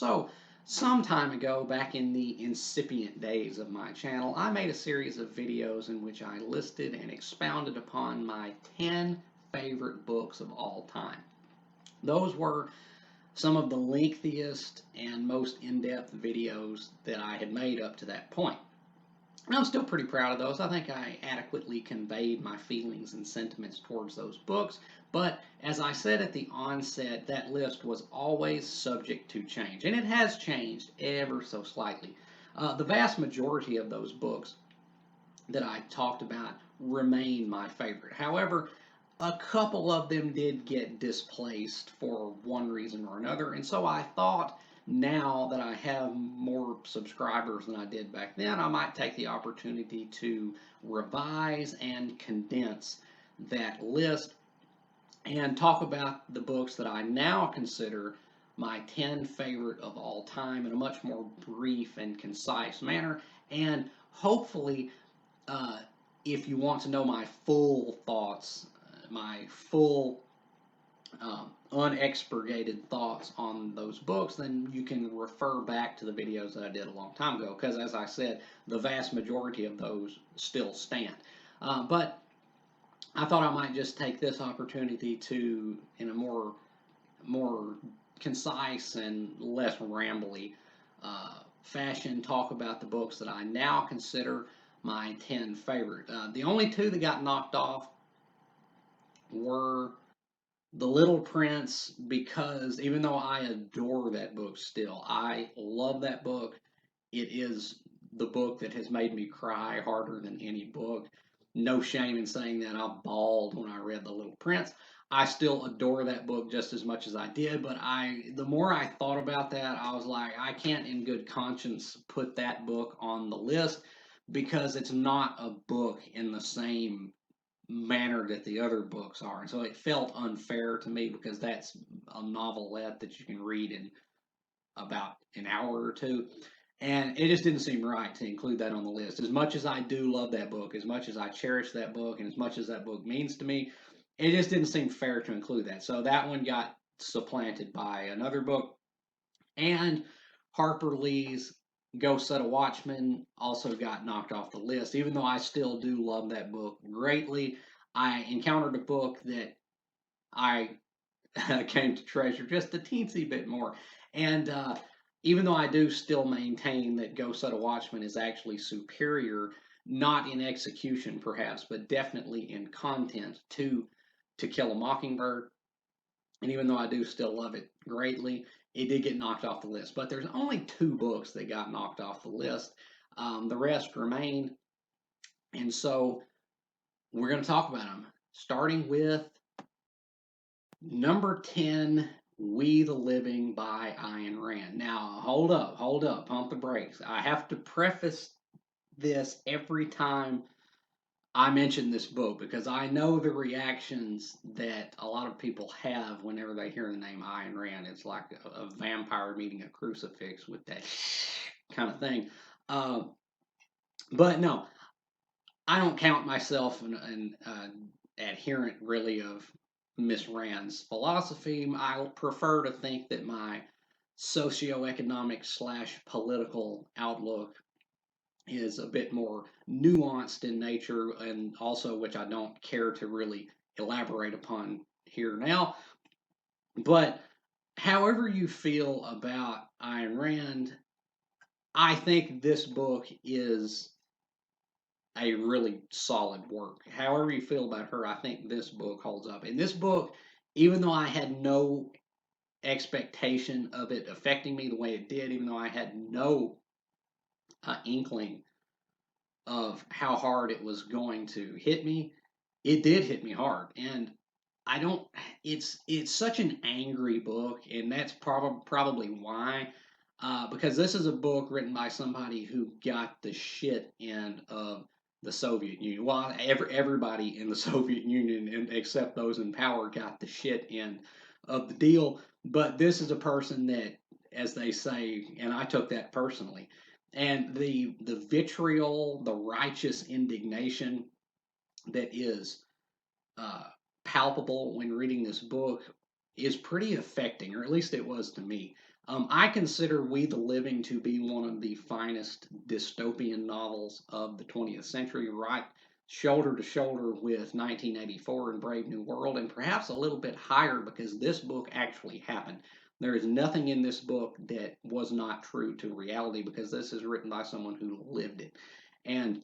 So, some time ago, back in the incipient days of my channel, I made a series of videos in which I listed and expounded upon my 10 favorite books of all time. Those were some of the lengthiest and most in-depth videos that I had made up to that point. And I'm still pretty proud of those. I think I adequately conveyed my feelings and sentiments towards those books. But as I said at the onset, that list was always subject to change. And it has changed ever so slightly. The vast majority of those books that I talked about remain my favorite. However, a couple of them did get displaced for one reason or another. And so I thought now that I have more subscribers than I did back then, I might take the opportunity to revise and condense that list and talk about the books that I now consider my 10 favorite of all time in a much more brief and concise manner. And hopefully, uh, if you want to know my full thoughts, my full unexpurgated thoughts on those books, then you can refer back to the videos that I did a long time ago. Because as I said, the vast majority of those still stand. But I thought I might just take this opportunity to, in a more concise and less rambly fashion, talk about the books that I now consider my 10 favorite. The only two that got knocked off were The Little Prince, because even though I adore that book still, I love that book. It is the book that has made me cry harder than any book. No shame in saying that. I bawled when I read The Little Prince. I still adore that book just as much as I did, but the more I thought about that, I was like, I can't in good conscience put that book on the list because it's not a book in the same manner that the other books are. And so it felt unfair to me because that's a novelette that you can read in about an hour or two. And it just didn't seem right to include that on the list. As much as I do love that book, as much as I cherish that book, and as much as that book means to me, it just didn't seem fair to include that. So that one got supplanted by another book. And Harper Lee's Go Set a Watchman also got knocked off the list. Even though I still do love that book greatly, I encountered a book that I came to treasure just a teensy bit more. And even though I do still maintain that Go Set a Watchman is actually superior, not in execution perhaps, but definitely in content To Kill a Mockingbird, and even though I do still love it greatly, it did get knocked off the list. But there's only two books that got knocked off the list. The rest remain, and so we're going to talk about them, starting with number 10, We the Living by Ayn Rand. Now, hold up, pump the brakes. I have to preface this every time I mention this book because I know the reactions that a lot of people have whenever they hear the name Ayn Rand. It's like a vampire meeting a crucifix with that kind of thing. Uh, but no, I don't count myself an adherent really of Miss Rand's philosophy. I prefer to think that my socioeconomic slash political outlook is a bit more nuanced in nature, and also which I don't care to really elaborate upon here now. But however you feel about Ayn Rand, I think this book is a really solid work. However you feel about her, I think this book holds up. And this book, even though I had no expectation of it affecting me the way it did, even though I had no inkling of how hard it was going to hit me, it did hit me hard. And I don't it's such an angry book, and that's probably why. Because this is a book written by somebody who got the shit end of the Soviet Union. Well, everybody in the Soviet Union, except those in power, got the shit end of the deal. But this is a person that, as they say, and I took that personally, and the vitriol, the righteous indignation that is uh, palpable when reading this book is pretty affecting, or at least it was to me. I consider We the Living to be one of the finest dystopian novels of the 20th century, right shoulder to shoulder with 1984 and Brave New World, and perhaps a little bit higher because this book actually happened. There is nothing in this book that was not true to reality because this is written by someone who lived it. And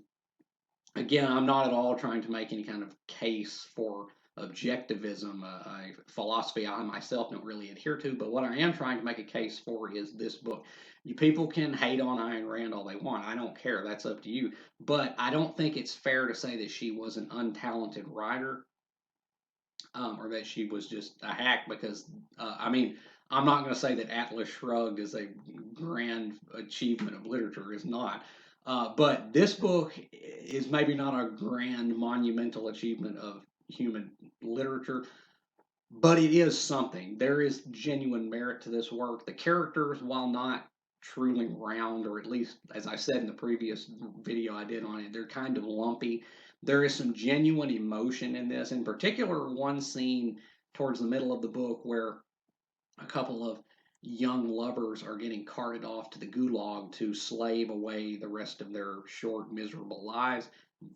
again, I'm not at all trying to make any kind of case for objectivism, a philosophy I myself don't really adhere to, but what I am trying to make a case for is this book. You people can hate on Ayn Rand all they want. I don't care. That's up to you. But I don't think it's fair to say that she was an untalented writer, or that she was just a hack because, I mean, I'm not going to say that Atlas Shrugged is a grand achievement of literature. It's not. But this book is maybe not a grand monumental achievement of human literature, but it is something. There is genuine merit to this work. The characters, while not truly round, or at least, as I said in the previous video I did on it, they're kind of lumpy. There is some genuine emotion in this. In particular, one scene towards the middle of the book where a couple of young lovers are getting carted off to the gulag to slave away the rest of their short, miserable lives.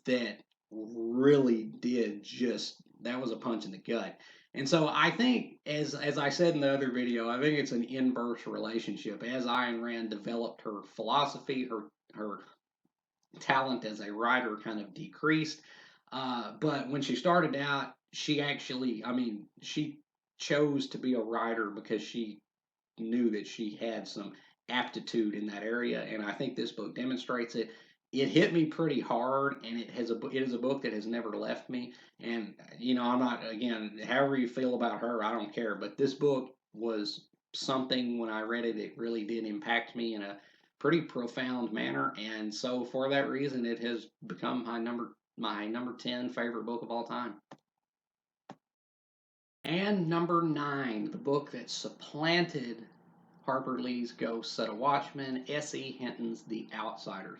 That really did just, that was a punch in the gut. And so I think, as I said in the other video, I think it's an inverse relationship. As Ayn Rand developed her philosophy, her talent as a writer kind of decreased. But when she started out, she actually, I mean, she chose to be a writer because she knew that she had some aptitude in that area, and I think this book demonstrates it. It hit me pretty hard, and it is a book that has never left me. And I'm not, again, however you feel about her, I don't care. But this book was something when I read it. It really did impact me in a pretty profound manner, and so for that reason, it has become my number 10 favorite book of all time. And number 9, the book that supplanted Harper Lee's Ghost Set of Watchmen, S.E. Hinton's The Outsiders.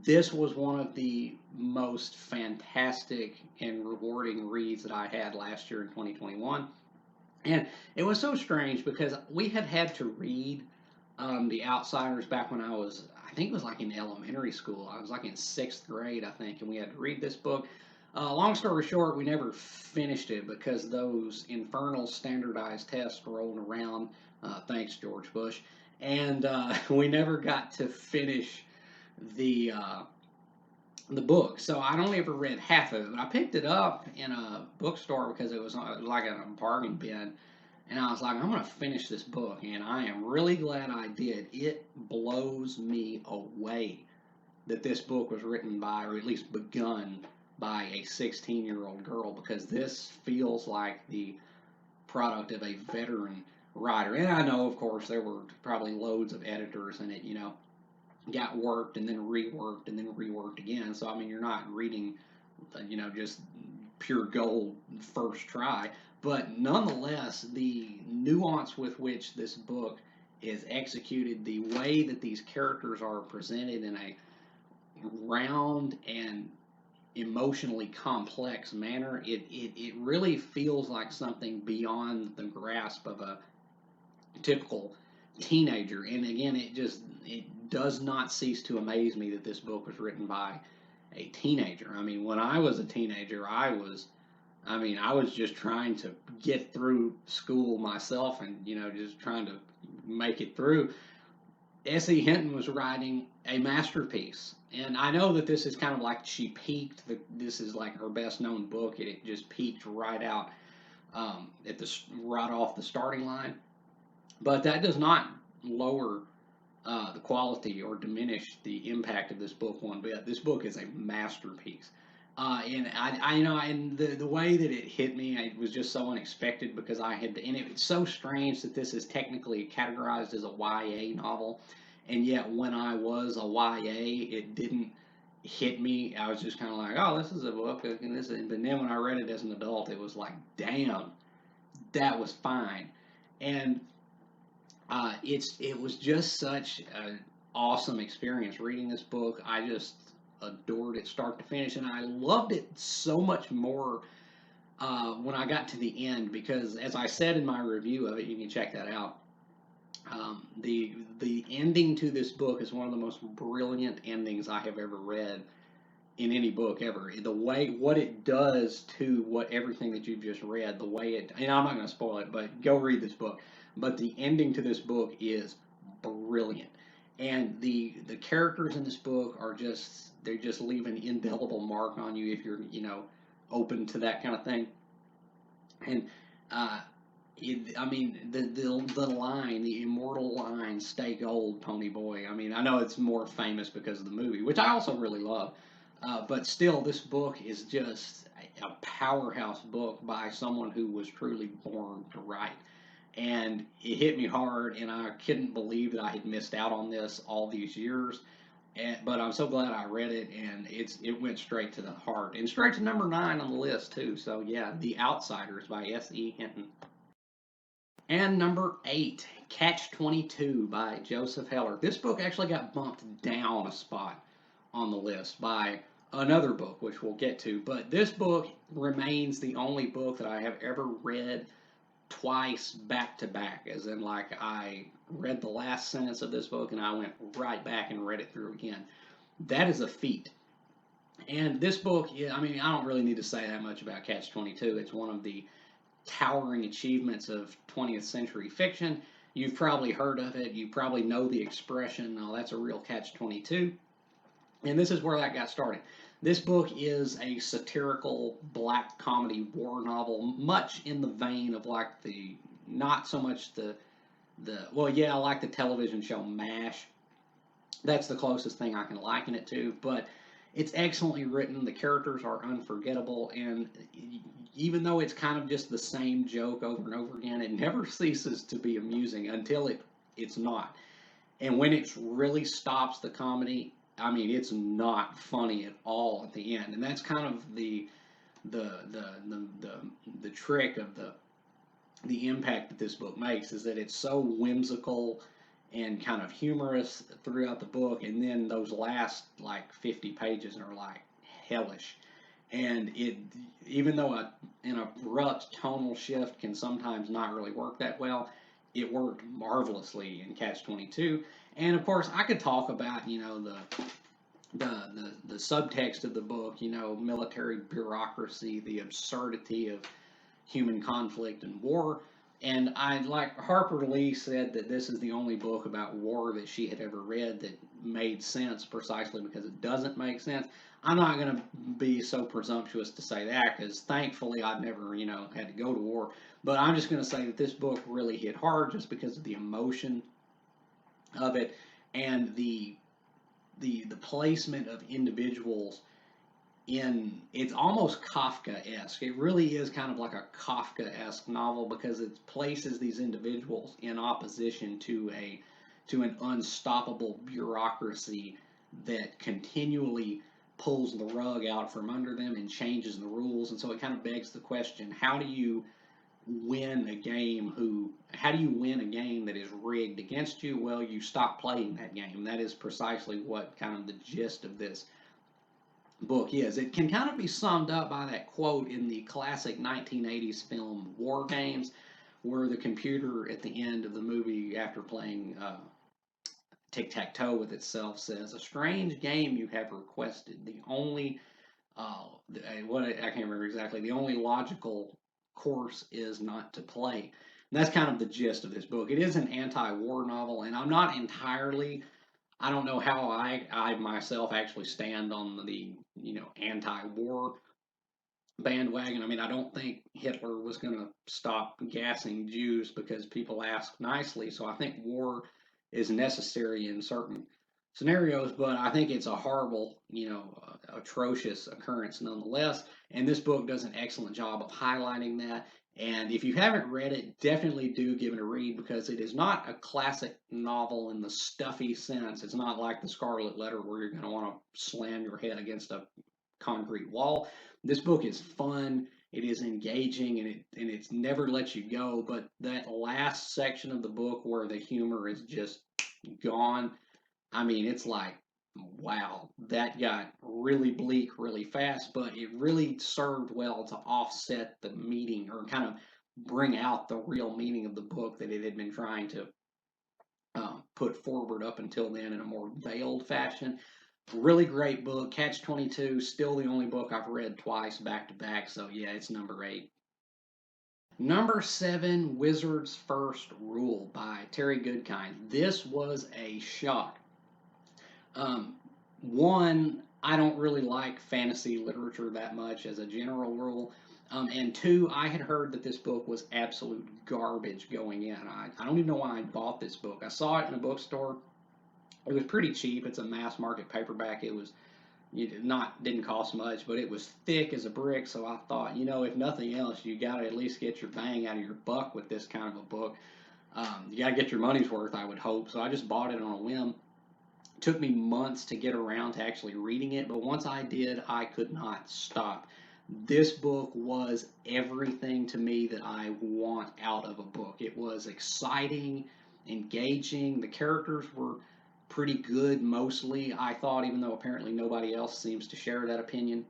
This was one of the most fantastic and rewarding reads that I had last year in 2021. And it was so strange because we had to read The Outsiders back when I think it was like in elementary school. I was like in 6th grade, I think, and we had to read this book. Long story short, we never finished it because those infernal standardized tests rolled around. Thanks, George Bush. And we never got to finish the uh, the book. So I'd only ever read half of it. But I picked it up in a bookstore because it was like a bargain bin. And I was like, I'm going to finish this book. And I am really glad I did. It blows me away that this book was written by, or at least begun by, a 16-year-old girl, because this feels like the product of a veteran writer. And I know, of course, there were probably loads of editors in it, got worked and then reworked and then reworked again. So, I mean, you're not reading, just pure gold first try. But nonetheless, the nuance with which this book is executed, the way that these characters are presented in a round and emotionally complex manner, it really feels like something beyond the grasp of a typical teenager. And again, it does not cease to amaze me that this book was written by a teenager. I mean, when I was a teenager, I was just trying to get through school myself and, just trying to make it through. S.E. Hinton was writing a masterpiece. And I know that this is kind of like she peaked. This is like her best known book. It just peaked right out right off the starting line. But that does not lower the quality or diminish the impact of this book one bit. This book is a masterpiece. And and the way that it hit me, it was just so unexpected because and it's so strange that this is technically categorized as a YA novel, and yet when I was a YA, it didn't hit me. I was just kind of like, oh, this is a book, but then when I read it as an adult, it was like, damn, that was fine. And it was just such an awesome experience reading this book. I just adored it start to finish, and I loved it so much more when I got to the end, because as I said in my review of it, you can check that out. The ending to this book is one of the most brilliant endings I have ever read in any book ever. The way what it does to what everything that you've just read, the way it, and I'm not going to spoil it, but go read this book. But the ending to this book is brilliant, and the characters in this book are just they just leave an indelible mark on you if you're open to that kind of thing. And uh, I mean, the line, the immortal line, "Stay gold, Pony Boy." I mean, I know it's more famous because of the movie, which I also really love. But still, this book is just a powerhouse book by someone who was truly born to write. And it hit me hard, and I couldn't believe that I had missed out on this all these years. But I'm so glad I read it, and it went straight to the heart, and straight to number 9 on the list too. So yeah, The Outsiders by S.E. Hinton. And number 8, Catch 22 by Joseph Heller. This book actually got bumped down a spot on the list by another book, which we'll get to. But this book remains the only book that I have ever read twice back to back, as in, like, I read the last sentence of this book and I went right back and read it through again. That is a feat. And this book, yeah, I mean, I don't really need to say that much about Catch 22. It's one of the towering achievements of 20th century fiction. You've probably heard of it. You probably know the expression, "Oh, that's a real catch 22." And this is where that got started. This book is a satirical black comedy war novel, much in the vein of like not so much well, yeah, I like the television show MASH. That's the closest thing I can liken it to, but it's excellently written. The characters are unforgettable, and even though it's kind of just the same joke over and over again, it never ceases to be amusing until it's not. And when it really stops the comedy, I mean, it's not funny at all at the end. And that's kind of the the the trick of the impact that this book makes, is that it's so whimsical and kind of humorous throughout the book, and then those last like 50 pages are like hellish. And it, even though an abrupt tonal shift can sometimes not really work that well, it worked marvelously in Catch 22. And of course, I could talk about the subtext of the book, military bureaucracy, the absurdity of human conflict and war. And I like Harper Lee said that this is the only book about war that she had ever read that made sense, precisely because it doesn't make sense. I'm not going to be so presumptuous to say that, because thankfully I've never, had to go to war. But I'm just going to say that this book really hit hard just because of the emotion of it, and the placement of individuals in, it's almost Kafka-esque. It really is kind of like a Kafka-esque novel, because it places these individuals in opposition to an unstoppable bureaucracy that continually pulls the rug out from under them and changes the rules. And so it kind of begs the question: how do you win a game that is rigged against you? Well, you stop playing that game. That is precisely what kind of the gist of this book is. It can kind of be summed up by that quote in the classic 1980s film War Games, where the computer at the end of the movie, after playing tic-tac-toe with itself, says, "A strange game you have requested. The only what I can't remember exactly. The only logical course is not to play." And that's kind of the gist of this book. It is an anti-war novel, and I'm not entirely. I don't know how I myself actually stand on the anti-war bandwagon. I mean, I don't think Hitler was going to stop gassing Jews because people asked nicely. So I think war is necessary in certain scenarios, but I think it's a horrible, atrocious occurrence nonetheless. And this book does an excellent job of highlighting that. And if you haven't read it, definitely do give it a read, because it is not a classic novel in the stuffy sense. It's not like The Scarlet Letter, where you're going to want to slam your head against a concrete wall. This book is fun. It is engaging, and it's never lets you go. But that last section of the book where the humor is just gone, I mean, it's like wow, that got really bleak really fast, but it really served well to offset the meaning or kind of bring out the real meaning of the book that it had been trying to put forward up until then in a more veiled fashion. Really great book. Catch 22, still the only book I've read twice back to back, so yeah, it's number 8. Number 7, Wizard's First Rule by Terry Goodkind. This was a shock. Um, One, I don't really like fantasy literature that much as a general rule. And two, I had heard that this book was absolute garbage going in. I don't even know why I bought this book. I saw it in a bookstore. It was pretty cheap. It's a mass market paperback. It was didn't cost much, but it was thick as a brick. So I thought, if nothing else, you got to at least get your bang out of your buck with this kind of a book. You got to get your money's worth, I would hope. So I just bought it on a whim. It took me months to get around to actually reading it, but once I did, I could not stop. This book was everything to me that I want out of a book. It was exciting, engaging. The characters were pretty good mostly, I thought, even though apparently nobody else seems to share that opinion.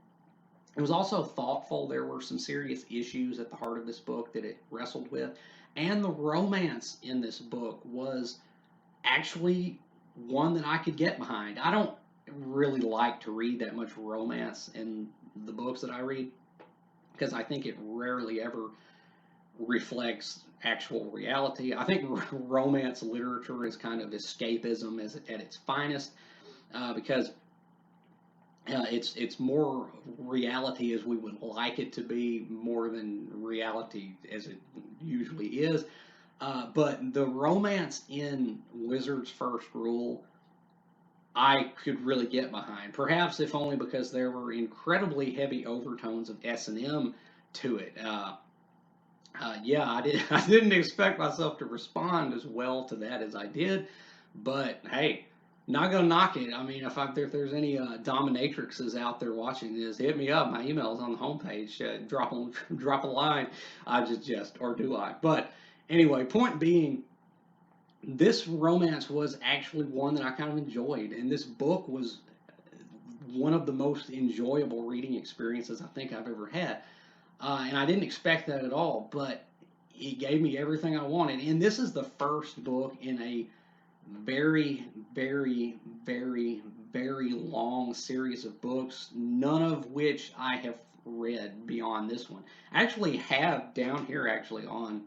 It was also thoughtful. There were some serious issues at the heart of this book that it wrestled with. And the romance in this book was actually one that I could get behind. I don't really like to read that much romance in the books that I read because I think it rarely ever reflects actual reality. I think romance literature is kind of escapism at its finest because it's more reality as we would like it to be more than reality as it usually is. But the romance in Wizard's First Rule, I could really get behind. Perhaps if only because there were incredibly heavy overtones of S&M to it. Yeah, I did. I didn't expect myself to respond as well to that as I did, but hey, not gonna knock it. I mean, if there's any dominatrixes out there watching this, hit me up. My email is on the homepage. Drop a line. I just or do I? But anyway, point being, this romance was actually one that I kind of enjoyed, and this book was one of the most enjoyable reading experiences I think I've ever had. And I didn't expect that at all, but it gave me everything I wanted. And this is the first book in a very, very, very, very long series of books, none of which I have read beyond this one. I actually have down here, actually, on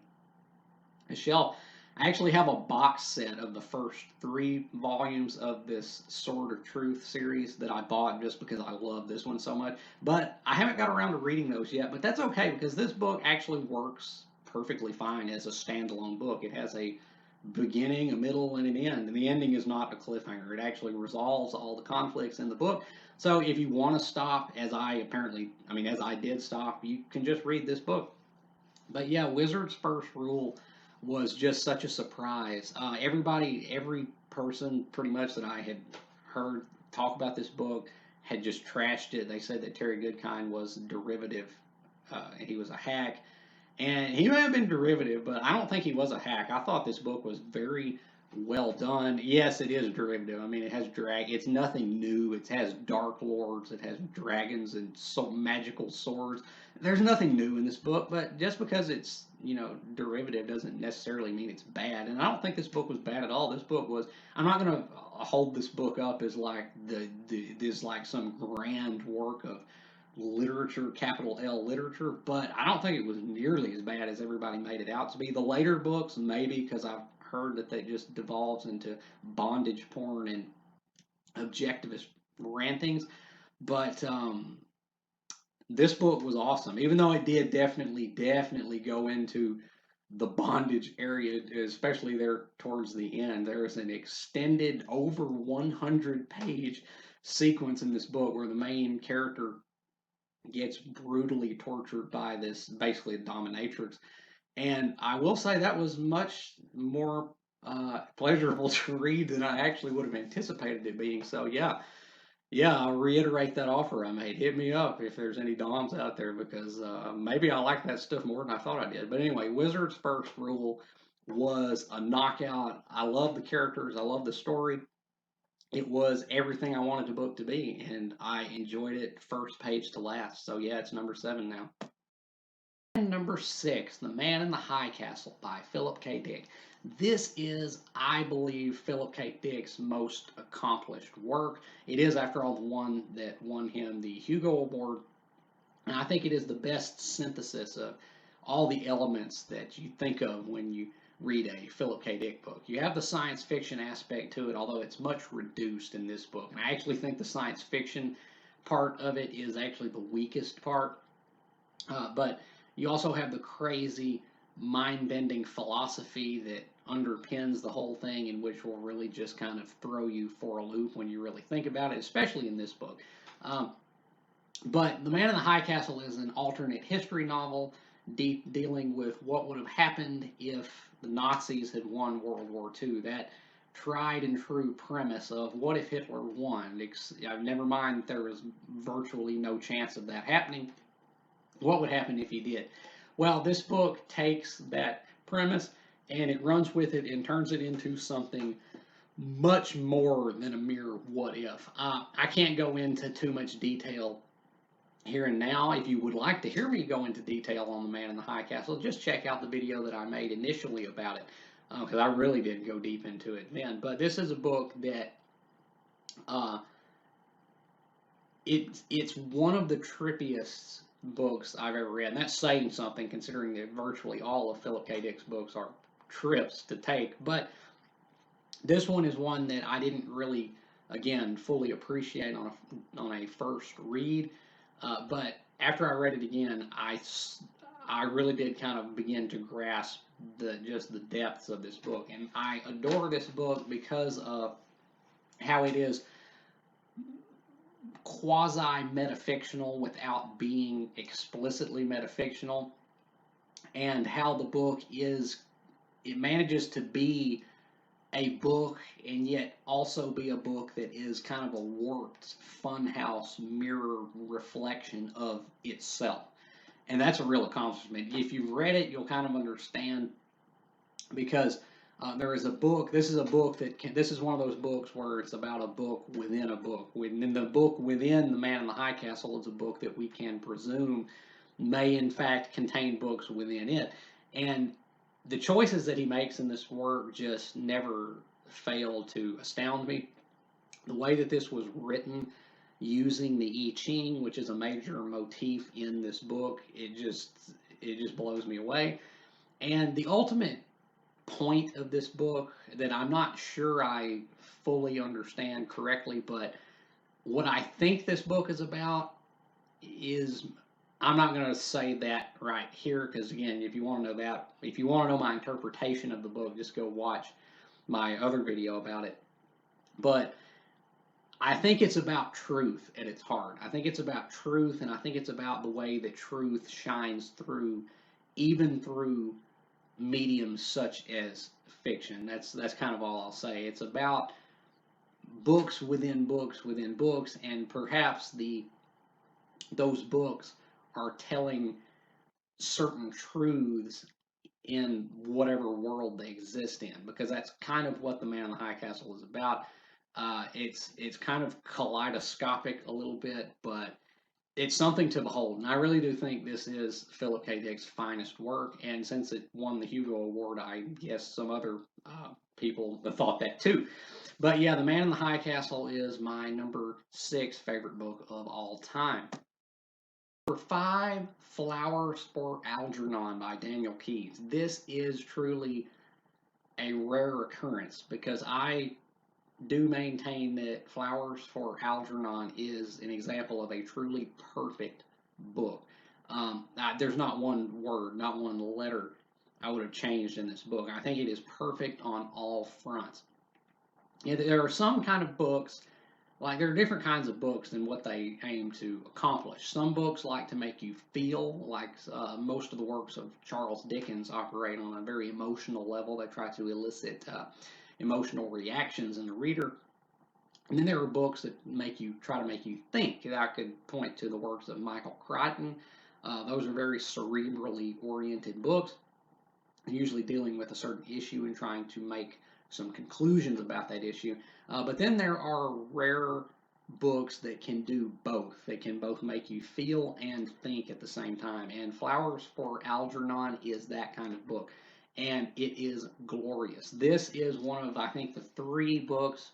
a shelf, I actually have a box set of the first 3 volumes of this Sword of Truth series that I bought just because I love this one so much. But I haven't got around to reading those yet, but that's okay because this book actually works perfectly fine as a standalone book. It has a beginning, a middle, and an end. And the ending is not a cliffhanger. It actually resolves all the conflicts in the book. So if you want to stop, as I did stop, you can just read this book. But yeah, Wizard's First Rule was just such a surprise. Every person pretty much that I had heard talk about this book had just trashed it. They said that Terry Goodkind was derivative. He was a hack. And he may have been derivative, but I don't think he was a hack. I thought this book was very well done. Yes, it is derivative. I mean, it has It's nothing new. It has dark lords. It has dragons and so magical swords. There's nothing new in this book, but just because it's derivative doesn't necessarily mean it's bad. And I don't think this book was bad at all. This book was. I'm not going to hold this book up as like this like some grand work of literature, capital L literature, but I don't think it was nearly as bad as everybody made it out to be. The later books, maybe because I've heard that they just devolves into bondage porn and objectivist rantings, but this book was awesome, even though it did definitely go into the bondage area, especially there towards the end. There is an extended over 100-page sequence in this book where the main character gets brutally tortured by this basically a dominatrix. And I will say that was much more pleasurable to read than I actually would have anticipated it being. So yeah, I'll reiterate that offer I made. Hit me up if there's any Doms out there because maybe I like that stuff more than I thought I did. But anyway, Wizard's First Rule was a knockout. I love the characters. I love the story. it was everything I wanted the book to be, and I enjoyed it first page to last. So yeah, it's number 7 now. And number 6, The Man in the High Castle by Philip K. Dick. This is, I believe, Philip K. Dick's most accomplished work. It is, after all, the one that won him the Hugo Award, and I think it is the best synthesis of all the elements that you think of when you read a Philip K. Dick book. You have the science fiction aspect to it, although it's much reduced in this book. And I actually think the science fiction part of it is actually the weakest part. But you also have the crazy, mind-bending philosophy that underpins the whole thing, and which will really just kind of throw you for a loop when you really think about it, especially in this book. But The Man in the High Castle is an alternate history novel dealing with what would have happened if the Nazis had won World War II. That tried and true premise of what if Hitler won? Never mind that there was virtually no chance of that happening. What would happen if he did? Well, this book takes that premise and it runs with it and turns it into something much more than a mere what if. I can't go into too much detail here and now. If you would like to hear me go into detail on The Man in the High Castle, just check out the video that I made initially about it, because I really did go deep into it then. But this is a book that it's one of the trippiest books I've ever read, and that's saying something considering that virtually all of Philip K. Dick's books are trips to take. But this one is one that I didn't really, again, fully appreciate on a first read. But after I read it again, I really did kind of begin to grasp just the depths of this book, and I adore this book because of how it is quasi-metafictional without being explicitly metafictional, and how the book it manages to be a book and yet also be a book that is kind of a warped funhouse mirror reflection of itself. And that's a real accomplishment. If you've read it, you'll kind of understand, because there is a book. This is a book this is one of those books where it's about a book within a book. And the book within The Man in the High Castle is a book that we can presume may in fact contain books within it. And the choices that he makes in this work just never fail to astound me. The way that this was written, using the I Ching, which is a major motif in this book, it just blows me away. And the ultimate point of this book that I'm not sure I fully understand correctly, but what I think this book is about is, I'm not going to say that right here, because again, if you want to know my interpretation of the book, just go watch my other video about it. But I think it's about truth at its heart. I think it's about truth, and I think it's about the way that truth shines through, even through mediums such as fiction. That's kind of all I'll say. It's about books within books within books, and perhaps those books are telling certain truths in whatever world they exist in, because that's kind of what The Man in the High Castle is about. It's kind of kaleidoscopic a little bit, but it's something to behold. And I really do think this is Philip K. Dick's finest work. And since it won the Hugo Award, I guess some other people thought that too. But yeah, The Man in the High Castle is my number 6 favorite book of all time. Number 5, Flowers for Algernon by Daniel Keyes. This is truly a rare occurrence, because I do maintain that Flowers for Algernon is an example of a truly perfect book. There's not one word, not one letter I would have changed in this book. I think it is perfect on all fronts. There are some kind of books, like there are different kinds of books and what they aim to accomplish. Some books like to make you feel, like most of the works of Charles Dickens operate on a very emotional level. They try to elicit emotional reactions in the reader. And then there are books that try to make you think. I could point to the works of Michael Crichton. Those are very cerebrally oriented books, usually dealing with a certain issue and trying to make some conclusions about that issue. But then there are rare books that can do both. They can both make you feel and think at the same time. And Flowers for Algernon is that kind of book. And it is glorious. This is one of, I think, the 3 books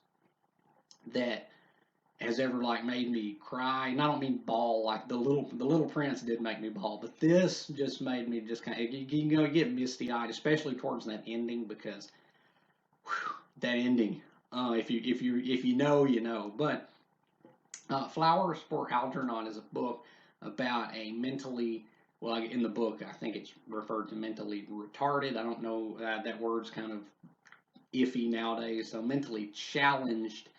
that has ever like made me cry. And I don't mean bawl like the Little Prince did make me bawl, but this just made me just kind of get misty eyed, especially towards that ending, because whew, that ending. If you know, you know. But Flowers for Algernon is a book about a mentally, well, in the book I think it's referred to mentally retarded. I don't know, that word's kind of iffy nowadays. So mentally challenged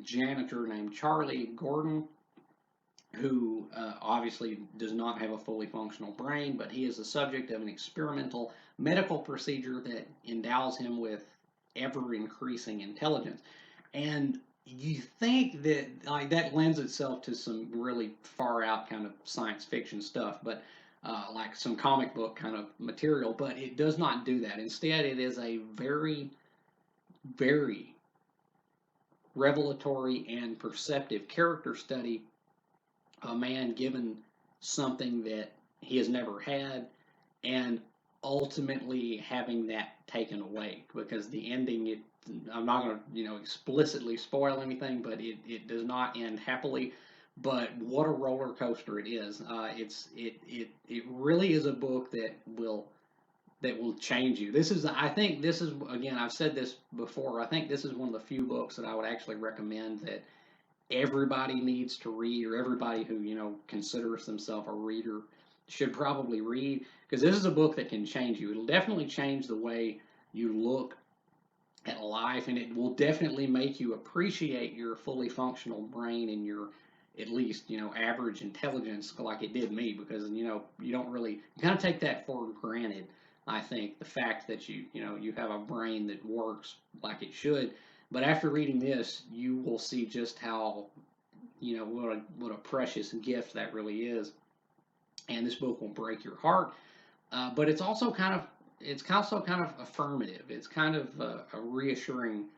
janitor named Charlie Gordon, who obviously does not have a fully functional brain, but he is the subject of an experimental medical procedure that endows him with ever increasing intelligence. And you think that like that lends itself to some really far out kind of science fiction stuff, but like some comic book kind of material, but it does not do that. Instead, it is a very, very revelatory and perceptive character study. A man given something that he has never had, and ultimately having that taken away, because the ending, I'm not going to explicitly spoil anything, but it does not end happily. But what a roller coaster it is. It really is a book that will change you. I think this is, again, I've said this before, I think this is one of the few books that I would actually recommend that everybody needs to read, or everybody who considers themselves a reader should probably read, because this is a book that can change you. It'll definitely change the way you look at life, and it will definitely make you appreciate your fully functional brain and your, at least, average intelligence, like it did me, because you don't really, you kind of take that for granted. I think the fact that you have a brain that works like it should, but after reading this, you will see just how what a precious gift that really is. And this book will break your heart, but it's also kind of affirmative. It's kind of a reassuring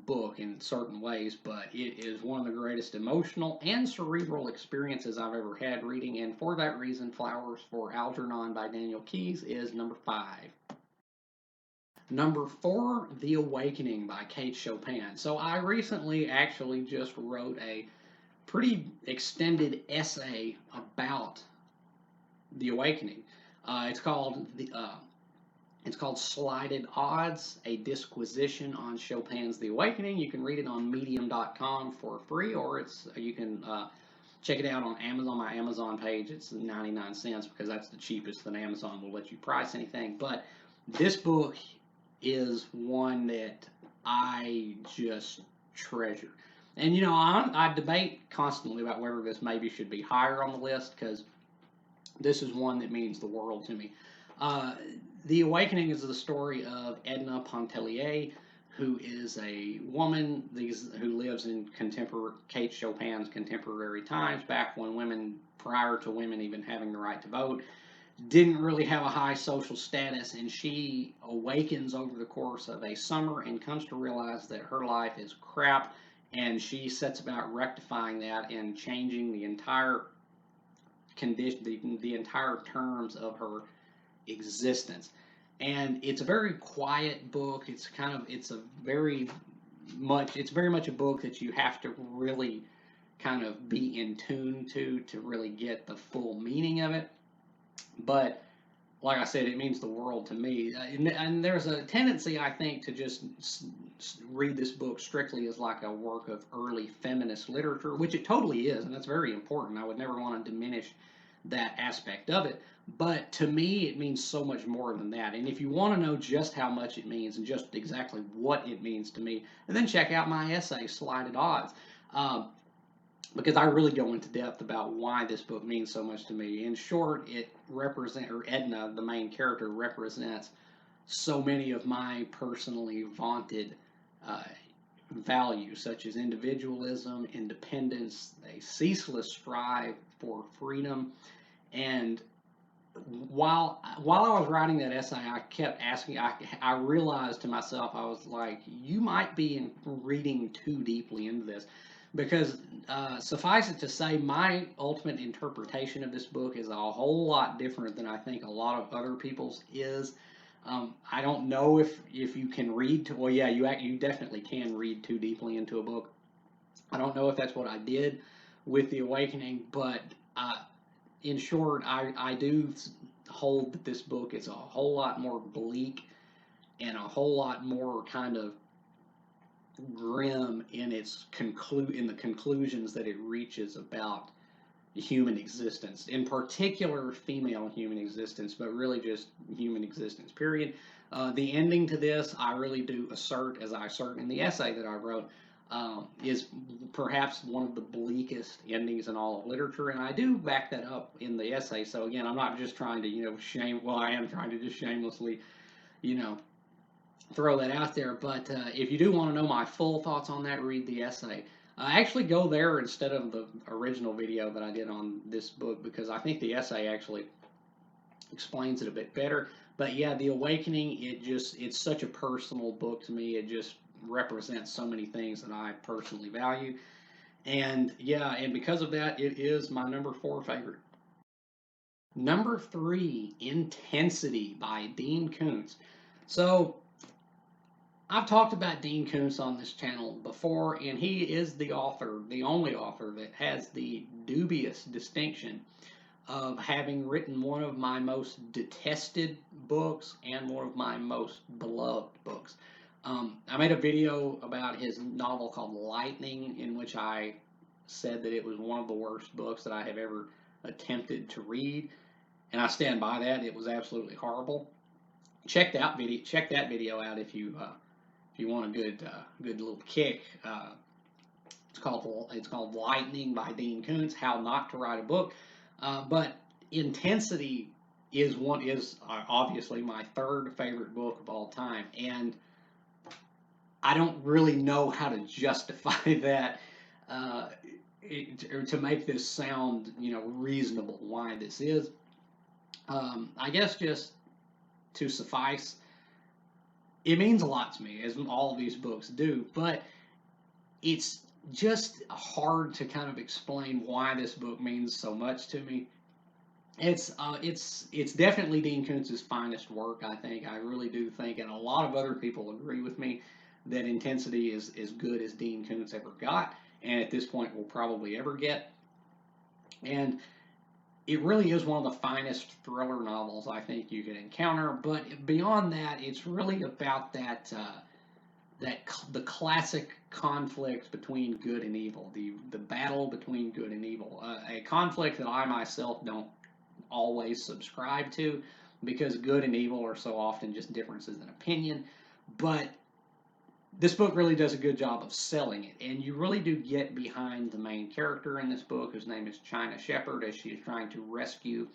book in certain ways, but it is one of the greatest emotional and cerebral experiences I've ever had reading, and for that reason, Flowers for Algernon by Daniel Keyes is number 5. Number 4, The Awakening by Kate Chopin. So I recently actually just wrote a pretty extended essay about The Awakening. It's called Slided Odds, a disquisition on Chopin's The Awakening. You can read it on medium.com for free, or you can check it out on Amazon. My Amazon page, it's 99 cents, because that's the cheapest that Amazon will let you price anything. But this book is one that I just treasure. And I debate constantly about whether this maybe should be higher on the list, because this is one that means the world to me. The Awakening is the story of Edna Pontellier, who is a woman who lives in Kate Chopin's contemporary times, back when prior to women even having the right to vote, didn't really have a high social status, and she awakens over the course of a summer and comes to realize that her life is crap, and she sets about rectifying that and changing the entire condition, the entire terms of her existence. And it's a very quiet book. It's very much a book that you have to really kind of be in tune to really get the full meaning of it. But like I said, it means the world to me. And there's a tendency, I think, to just read this book strictly as like a work of early feminist literature, which it totally is, and that's very important. I would never want to diminish that aspect of it. But to me, it means so much more than that. And if you want to know just how much it means and just exactly what it means to me, then check out my essay, Slided Odds. Because I really go into depth about why this book means so much to me. In short, Edna, the main character, represents so many of my personally vaunted values, such as individualism, independence, a ceaseless strive for freedom, and while I was writing that essay, I kept asking. I realized to myself, I was like, you might be reading too deeply into this, because suffice it to say, my ultimate interpretation of this book is a whole lot different than I think a lot of other people's is. I don't know if you can read. Well, yeah, you definitely can read too deeply into a book. I don't know if that's what I did with The Awakening, but in short, I do hold that this book is a whole lot more bleak and a whole lot more kind of grim in in the conclusions that it reaches about human existence, in particular female human existence, but really just human existence. Period. The ending to this, I really do assert, as I assert in the essay that I wrote, is perhaps one of the bleakest endings in all of literature, and I do back that up in the essay. So again, I'm not just trying to, shame. Well, I am trying to just shamelessly, you know, throw that out there. But if you do want to know my full thoughts on that, read the essay. Actually, go there instead of the original video that I did on this book, because I think the essay actually explains it a bit better. But yeah, The Awakening, it's such a personal book to me. It just represents so many things that I personally value. And yeah, and because of that, it is my number 4 favorite. Number 3, Intensity by Dean Koontz. So I've talked about Dean Koontz on this channel before, and he is the author, the only author that has the dubious distinction of having written one of my most detested books and one of my most beloved books. I made a video about his novel called Lightning, in which I said that it was one of the worst books that I have ever attempted to read, and I stand by that. It was absolutely horrible. Check that video out if you want a good little kick. It's called Lightning by Dean Koontz. How Not to Write a Book. But Intensity is obviously my 3rd favorite book of all time, and I don't really know how to justify that, to make this sound reasonable. Why this is? I guess just to suffice, it means a lot to me, as all of these books do, but it's just hard to kind of explain why this book means so much to me. It's definitely Dean Koontz's finest work, I think. I really do think, and a lot of other people agree with me, that Intensity is as good as Dean Koontz ever got, and at this point will probably ever get. And it really is one of the finest thriller novels I think you can encounter. But beyond that, it's really about the classic conflict between good and evil, the battle between good and evil, a conflict that I myself don't always subscribe to, because good and evil are so often just differences in opinion. But this book really does a good job of selling it, and you really do get behind the main character in this book, whose name is China Shepherd, as she is trying to rescue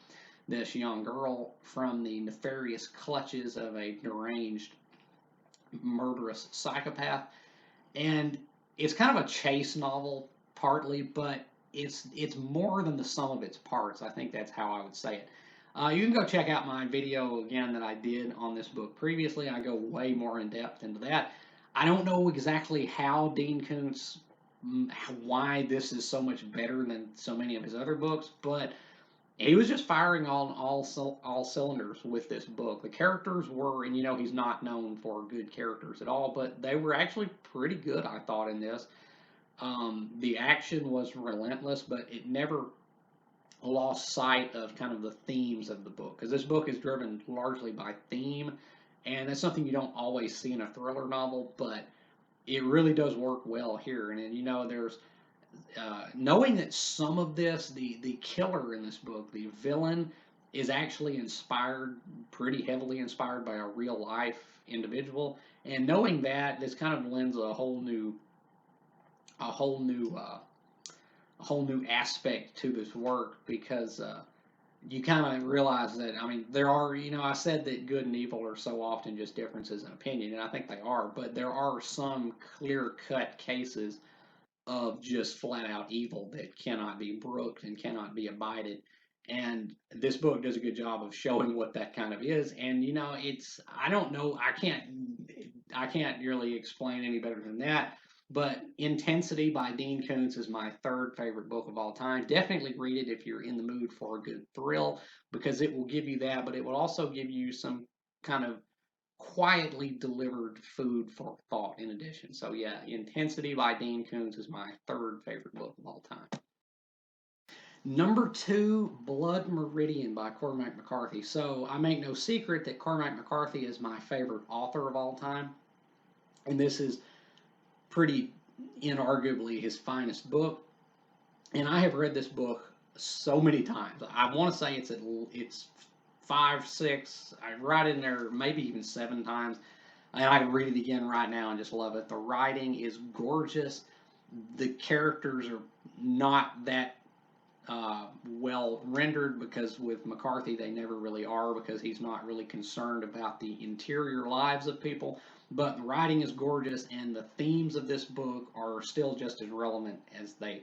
this young girl from the nefarious clutches of a deranged, murderous psychopath. And it's kind of a chase novel, partly, but it's more than the sum of its parts. I think that's how I would say it. You can go check out my video again that I did on this book previously. I go way more in depth into that. I don't know exactly how Dean Koontz, why this is so much better than so many of his other books, but he was just firing on all cylinders with this book. The characters were, and he's not known for good characters at all, but they were actually pretty good, I thought, in this. The action was relentless, but it never lost sight of kind of the themes of the book, because this book is driven largely by theme, and that's something you don't always see in a thriller novel, but it really does work well here. And there's knowing that some of this, the killer in this book, the villain, is actually pretty heavily inspired by a real life individual, and knowing that, this kind of lends a whole new aspect to this work, because you kind of realize that, there are, I said that good and evil are so often just differences in opinion, and I think they are, but there are some clear-cut cases of just flat out evil that cannot be brooked and cannot be abided. And this book does a good job of showing what that kind of is. And it's, I don't know, I can't really explain any better than that. But Intensity by Dean Koontz is my third favorite book of all time. Definitely read it if you're in the mood for a good thrill, because it will give you that, but it will also give you some kind of quietly delivered food for thought in addition. So yeah, Intensity by Dean Koontz is my third favorite book of all time. Number two, Blood Meridian by Cormac McCarthy. So I make no secret that Cormac McCarthy is my favorite author of all time, and this is pretty inarguably his finest book. And I have read this book so many times. I want to say it's five, six, right in there, maybe even seven times. And I can read it again right now and just love it. The writing is gorgeous. The characters are not that well rendered, because with McCarthy they never really are, because he's not really concerned about the interior lives of people. But the writing is gorgeous, and the themes of this book are still just as relevant as they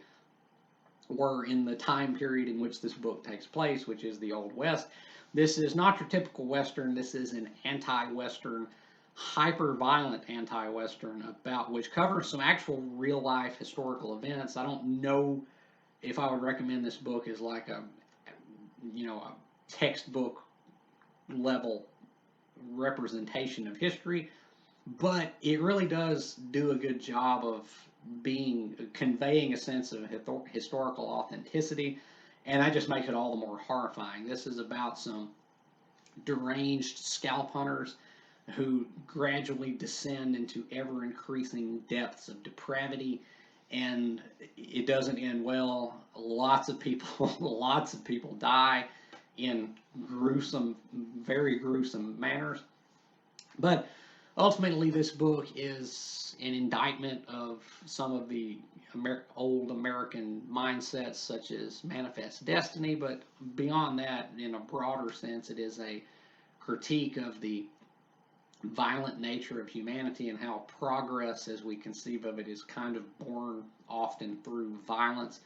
were in the time period in which this book takes place, which is the Old West. This is not your typical Western. This is an anti-Western, hyper-violent anti-Western, about which covers some actual real-life historical events. I don't know if I would recommend this book as like a textbook level representation of history, but it really does do a good job of conveying a sense of historical authenticity, and that just makes it all the more horrifying. This is about some deranged scalp hunters who gradually descend into ever increasing depths of depravity, and it doesn't end well. Lots of people, lots of people die in gruesome, very gruesome manners. But ultimately, this book is an indictment of some of the old American mindsets, such as manifest destiny. But beyond that, in a broader sense, it is a critique of the violent nature of humanity, and how progress, as we conceive of it, is kind of born often through violence,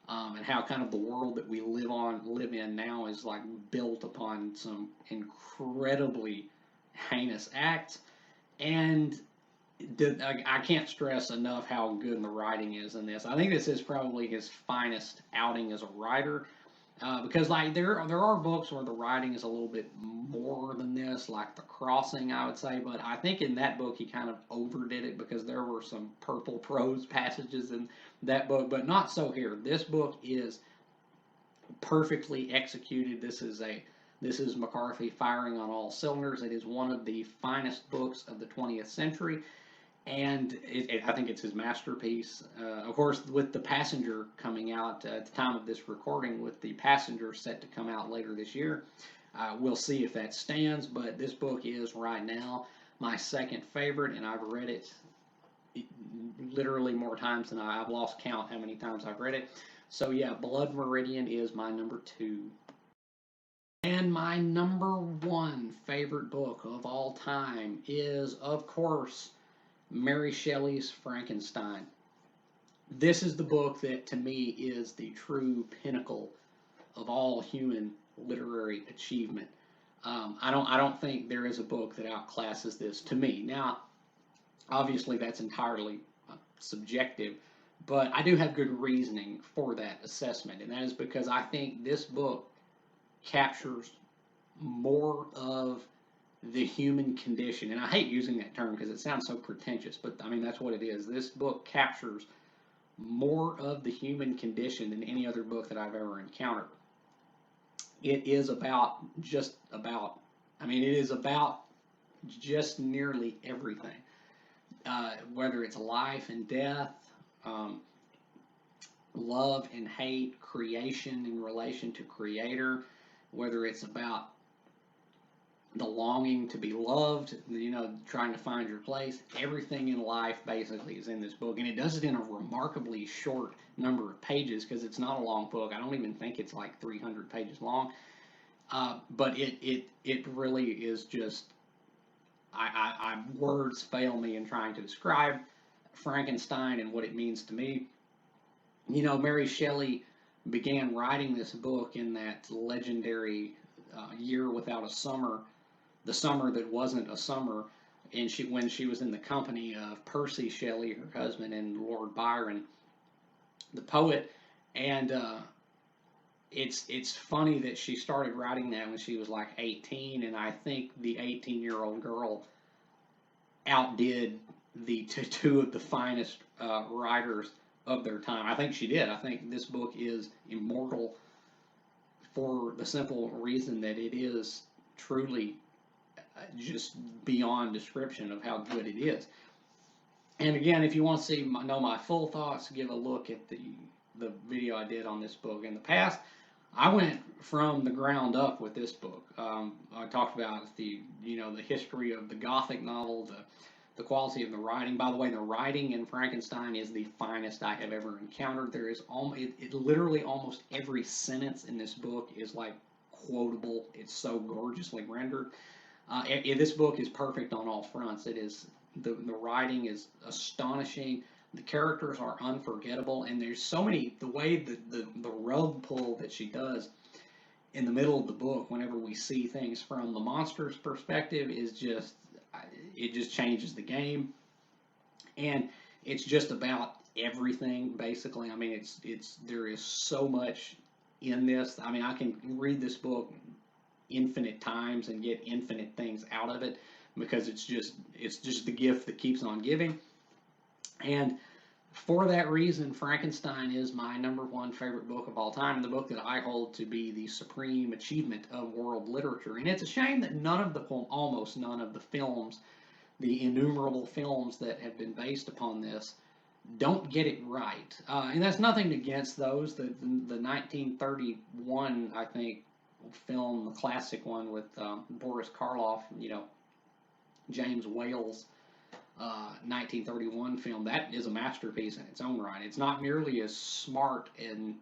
and how kind of the world that we live in now is like built upon some incredibly heinous acts. And I can't stress enough how good the writing is in this. I think this is probably his finest outing as a writer. Because like there are books where the writing is a little bit more than this, like The Crossing, I would say. But I think in that book he kind of overdid it, because there were some purple prose passages in that book, but not so here. This book is perfectly executed. This is McCarthy firing on all cylinders. It is one of the finest books of the 20th century, and I think it's his masterpiece. Of course, with The Passenger coming out at the time of this recording, with The Passenger set to come out later this year, we'll see if that stands. But this book is right now my second favorite, and I've read it literally more times than I've lost count how many times I've read it. So yeah, Blood Meridian is my number two. And my number one favorite book of all time is, of course, Mary Shelley's Frankenstein. This is the book that, to me, is the true pinnacle of all human literary achievement. I don't think there is a book that outclasses this to me. Now, obviously, that's entirely subjective, but I do have good reasoning for that assessment, and that is because I think this book captures more of the human condition. And I hate using that term because it sounds so pretentious, but I mean, that's what it is. This book captures more of the human condition than any other book that I've ever encountered. It is about just nearly everything. Whether it's life and death, love and hate, creation in relation to creator, whether it's about the longing to be loved, trying to find your place. Everything in life basically is in this book, and it does it in a remarkably short number of pages, because it's not a long book. I don't even think it's like 300 pages long, but it really is just, words fail me in trying to describe Frankenstein and what it means to me. Mary Shelley began writing this book in that legendary year without a summer, the summer that wasn't a summer, and when she was in the company of Percy Shelley, her husband, and Lord Byron, the poet, and it's funny that she started writing that when she was like 18, and I think the 18-year-old girl outdid the two of the finest writers of their time. I think she did. I think this book is immortal for the simple reason that it is truly just beyond description of how good it is. And again, if you want to know my full thoughts, give a look at the video I did on this book. In the past, I went from the ground up with this book. I talked about the history of the Gothic novel, the quality of the writing. By the way, the writing in Frankenstein is the finest I have ever encountered. There is literally almost every sentence in this book is like quotable. It's so gorgeously rendered. This book is perfect on all fronts. It is the writing is astonishing. The characters are unforgettable, and there's so many. The way the rug pull that she does in the middle of the book, whenever we see things from the monster's perspective, is just it just changes the game, and it's just about everything basically. I mean, there is so much in this. I mean, I can read this book infinite times and get infinite things out of it because it's just the gift that keeps on giving. And for that reason, Frankenstein is my #1 favorite book of all time, and the book that I hold to be the supreme achievement of world literature. And it's a shame that almost none of the films, the innumerable films that have been based upon this, don't get it right. And that's nothing against those. The 1931, I think, film, the classic one with Boris Karloff, James Whale's 1931 film, that is a masterpiece in its own right. It's not nearly as smart and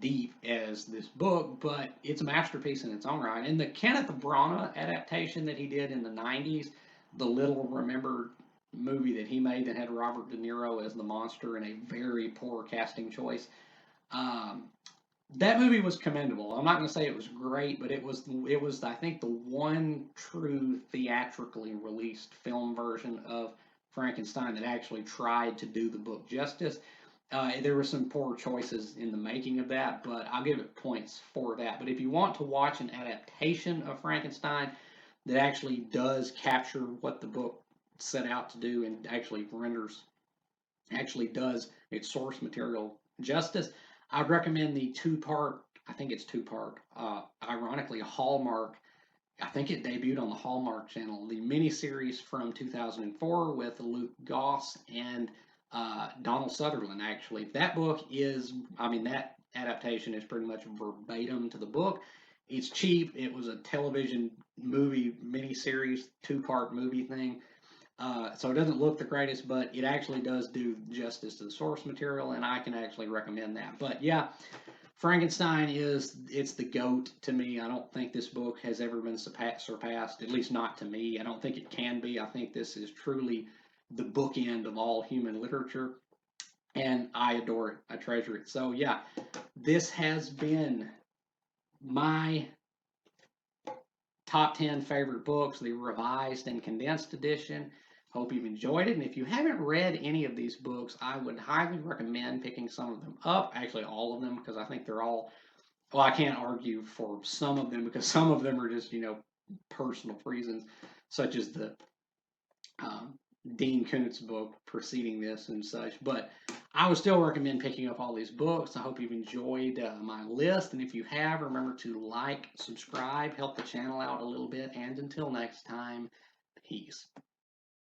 deep as this book, but it's a masterpiece in its own right. And the Kenneth Branagh adaptation that he did in the 90s, the little remembered movie that he made that had Robert De Niro as the monster and a very poor casting choice, that movie was commendable. I'm not going to say it was great, but it was I think the one true theatrically released film version of Frankenstein that actually tried to do the book justice. There were some poor choices in the making of that, but I'll give it points for that. But if you want to watch an adaptation of Frankenstein that actually does capture what the book set out to do and actually does its source material justice, I'd recommend the two-part, I think it's two-part, ironically, Hallmark. I think it debuted on the Hallmark Channel, the miniseries from 2004 with Luke Goss and Donald Sutherland, actually. That book that adaptation is pretty much verbatim to the book. It's cheap. It was a television movie miniseries, two-part movie thing. So it doesn't look the greatest, but it actually does do justice to the source material, and I can actually recommend that. But yeah, Frankenstein it's the GOAT to me. I don't think this book has ever been surpassed, at least not to me. I don't think it can be. I think this is truly the bookend of all human literature, and I adore it. I treasure it. So yeah, this has been my top 10 favorite books, the revised and condensed edition. Hope you've enjoyed it. And if you haven't read any of these books, I would highly recommend picking some of them up. Actually, all of them, because I think they're all, well, I can't argue for some of them because some of them are just, personal reasons, such as the Dean Koontz book preceding this and such. But I would still recommend picking up all these books. I hope you've enjoyed my list. And if you have, remember to like, subscribe, help the channel out a little bit. And until next time, peace.